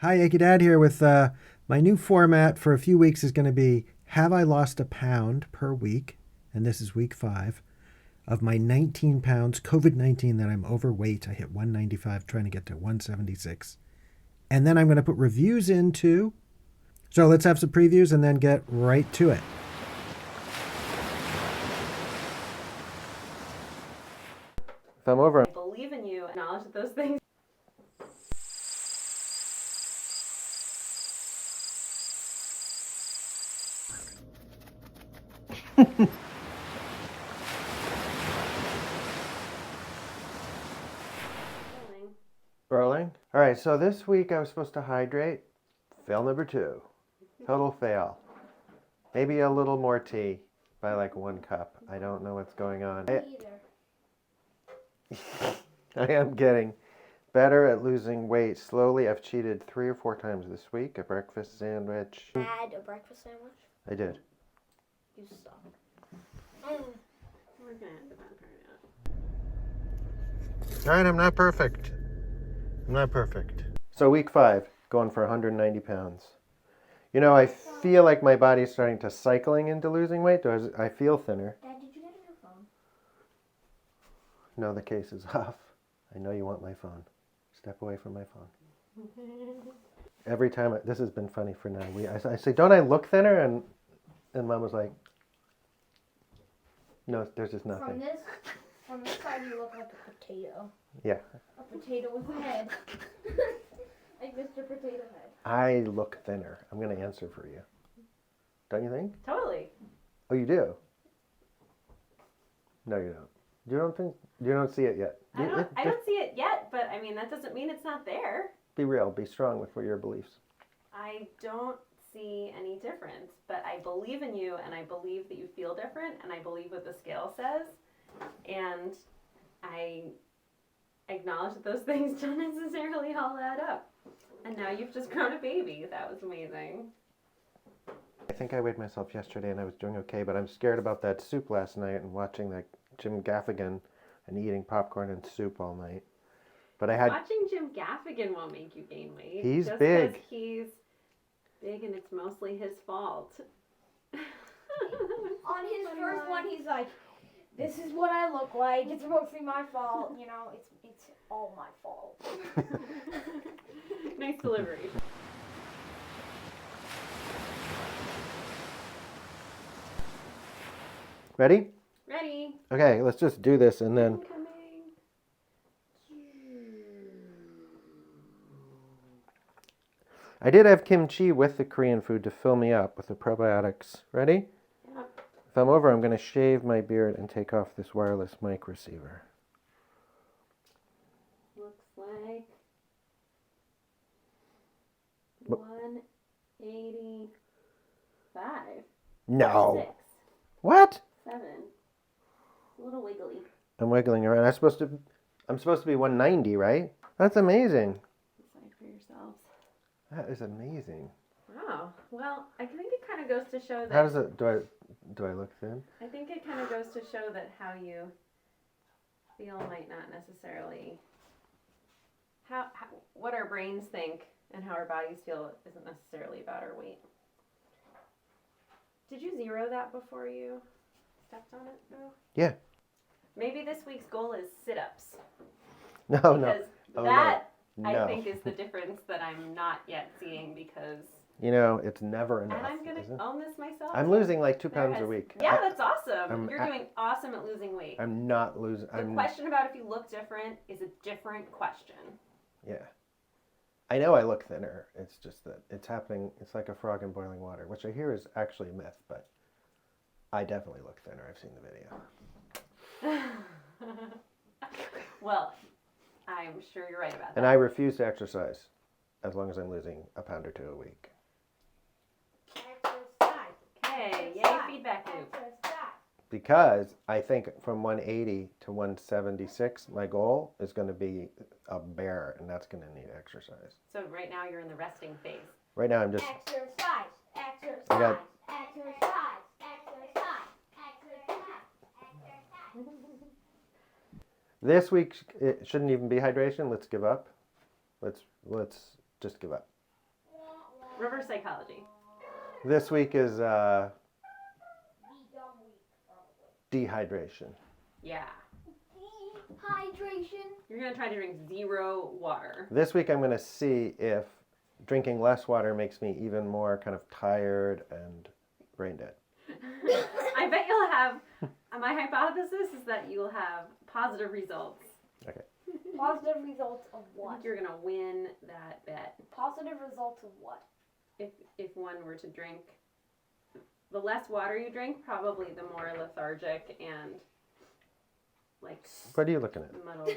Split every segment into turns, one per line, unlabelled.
Hi, Yankee Dad here with my new format for a few weeks is going to be Have I Lost a Pound per week? And this is week 5 of my 19 pounds, COVID-19, that I'm overweight. I hit 195, trying to get to 176. And then I'm going to put reviews into. So let's have some previews and then get right to it.
If I'm over,
I believe in you. Acknowledge that those things.
rolling. All right, so this week I was supposed to hydrate. Fail number 2. Total fail. Maybe a little more tea by like 1 cup. I don't know what's going on. I am getting better at losing weight slowly. I've cheated 3 or 4 times this week. A breakfast sandwich.
Had a breakfast sandwich?
I did.
You suck.
We're gonna end the bad part out.
All right, I'm not perfect. So week 5, going for 190 pounds. You know, I feel like my body's starting to cycling into losing weight. I feel thinner.
Dad, did you get a new phone?
No, the case is off. I know you want my phone. Step away from my phone. Every time, this has been funny for now. I say, don't I look thinner? And Mom was like, no, there's just nothing.
From this side, you look like a potato.
Yeah.
A potato with a head. Like Mr. Potato Head.
I look thinner. I'm going to answer for you. Don't you think?
Totally.
Oh, you do? No, you don't. You don't see it yet.
I don't see it yet, but I mean, that doesn't mean it's not there.
Be real. Be strong with your beliefs.
I don't see any difference, but I believe in you, and I believe that you feel different, and I believe what the scale says, and I acknowledge that those things don't necessarily all add up. And now you've just grown a baby. That was amazing.
I think I weighed myself yesterday and I was doing okay, but I'm scared about that soup last night and watching that Jim Gaffigan and eating popcorn and soup all night. But
Watching Jim Gaffigan won't make you gain weight.
He's
just
big.
Because he's big and it's mostly his fault.
On his first one, he's like, this is what I look like. It's mostly my fault. You know, it's all my fault.
Nice delivery.
Ready?
Ready.
Okay, let's just do this and then...
Incoming.
I did have kimchi with the Korean food to fill me up with the probiotics. Ready?
Yeah.
If I'm over, I'm going to shave my beard and take off this wireless mic receiver.
Looks like
What?
185.
No.
6.
What?
7. A little wiggly.
I'm wiggling around. I'm supposed to be 190, right? That's amazing.
Decide for yourselves.
That is amazing.
Wow. Well, I think it kind of goes to show that.
How does it? Do I look thin?
I think it kind of goes to show that how you feel might not necessarily. How what our brains think and how our bodies feel isn't necessarily about our weight. Did you zero that before you stepped on it, though?
Yeah.
Maybe this week's goal is sit-ups.
No,
Because
no.
that,
No.
I think, is the difference that I'm not yet seeing because...
You know, it's never enough.
And I'm going to own this myself.
I'm losing like 2 pounds a week.
Yeah, that's awesome.
I'm
You're doing awesome at losing weight.
I'm not losing.
The question about if you look different is a different question.
Yeah. I know I look thinner. It's just that it's happening. It's like a frog in boiling water, which I hear is actually a myth, but I definitely look thinner. I've seen the video.
Well, I'm sure you're right about that.
And I refuse to exercise as long as I'm losing a pound or 2 a week.
Exercise.
Okay, yay, feedback loop.
Exercise.
Because I think from 180 to 176, my goal is going to be a bear, and that's going to need exercise.
So right now you're in the resting phase.
Right now I'm just...
Exercise. Exercise.
I got-
Exercise. Exercise. Exercise.
This week, it shouldn't even be hydration. Let's give up. Let's just give up.
Reverse psychology.
This week is dehydration.
Yeah.
Hydration.
You're going to try to drink 0 water.
This week I'm going to see if drinking less water makes me even more kind of tired and brain dead.
I bet you'll have, my hypothesis is that you'll have positive results.
Okay.
Positive results of
I
what?
think you're going to win that bet.
Positive results of what?
If one were to drink, the less water you drink, probably the more lethargic and like
What are you looking at?
muddled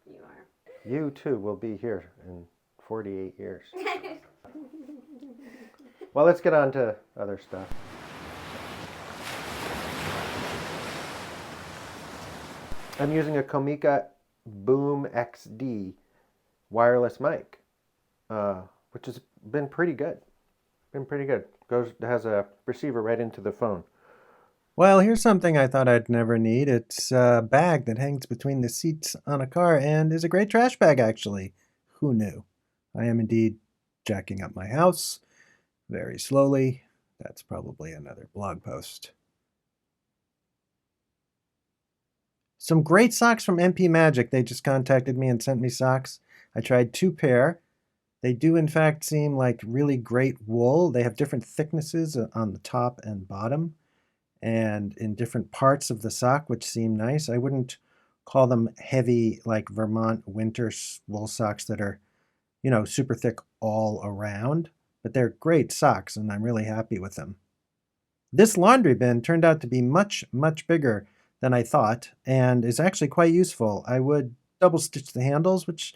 you are.
You too will be here in 48 years. Well, let's get on to other stuff. I'm using a Comica Boom XD wireless mic, which has been pretty good. Has a receiver right into the phone.
Well, here's something I thought I'd never need. It's a bag that hangs between the seats on a car and is a great trash bag, actually. Who knew? I am indeed jacking up my house very slowly. That's probably another blog post. Some great socks from MP Magic. They just contacted me and sent me socks. I tried 2 pair. They do, in fact, seem like really great wool. They have different thicknesses on the top and bottom and in different parts of the sock, which seem nice. I wouldn't call them heavy, like Vermont winter wool socks that are, super thick all around, but they're great socks, and I'm really happy with them. This laundry bin turned out to be much, much bigger than I thought, and is actually quite useful. I would double stitch the handles, which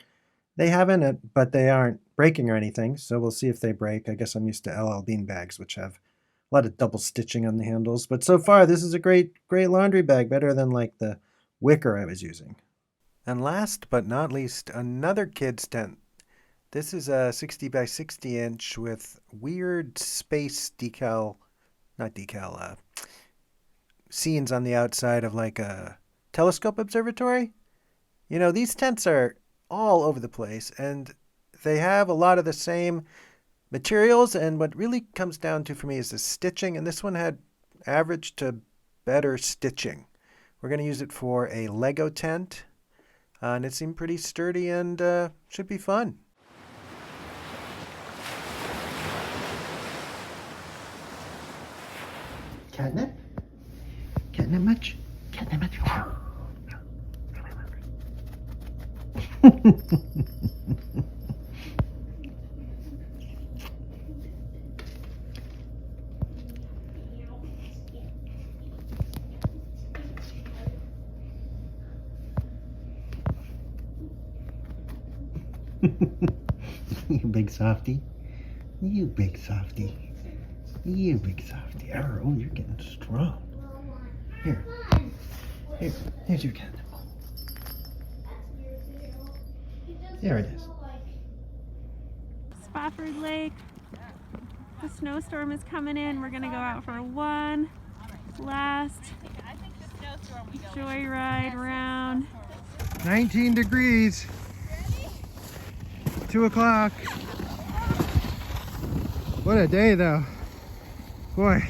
they haven't, but they aren't breaking or anything, so we'll see if they break. I guess I'm used to LL Bean bags, which have a lot of double stitching on the handles, but so far this is a great laundry bag, better than like the wicker I was using. And last but not least, another kid's tent. This is a 60 by 60 inch with weird space scenes on the outside of like a telescope observatory. These tents are all over the place, and they have a lot of the same materials, and what really comes down to for me is the stitching, and this one had average to better stitching. We're going to use it for a Lego tent, and it seemed pretty sturdy and should be fun. Catnip? Catnip much? Catnip much? You big softy. You big softy. You big softy. Oh, you're getting strong. Here's your cat. There it is.
Spofford Lake. The snowstorm is coming in. We're gonna go out for one last joyride around.
19 degrees. 2 o'clock. What a day, though. Boy.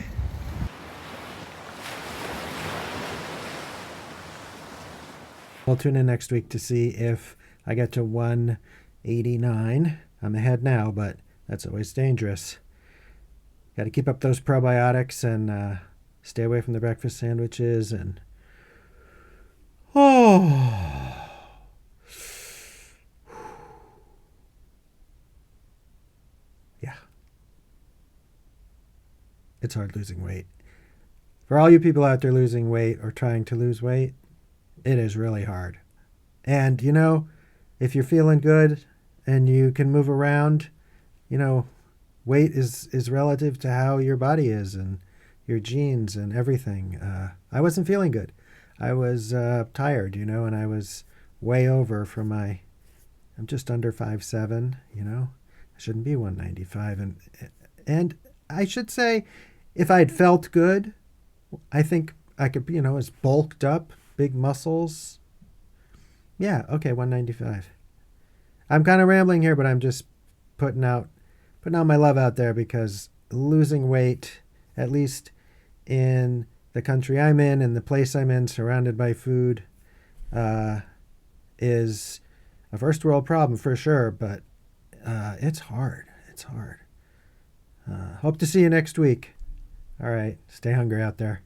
We'll tune in next week to see if I get to 189. I'm ahead now, but that's always dangerous. Got to keep up those probiotics and stay away from the breakfast sandwiches and yeah. It's hard losing weight. For all you people out there losing weight or trying to lose weight, it is really hard. And, if you're feeling good and you can move around, weight is relative to how your body is and your genes and everything. I wasn't feeling good. I was tired, and I was way over for I'm just under 5'7", I shouldn't be 195. And I should say, if I'd felt good, I think I could, as bulked up, big muscles. Yeah, okay, 195. I'm kind of rambling here, but I'm just putting out putting out my love out there because losing weight, at least in the country I'm in and the place I'm in, surrounded by food, is a first world problem for sure, but it's hard. It's hard. Hope to see you next week. All right. Stay hungry out there.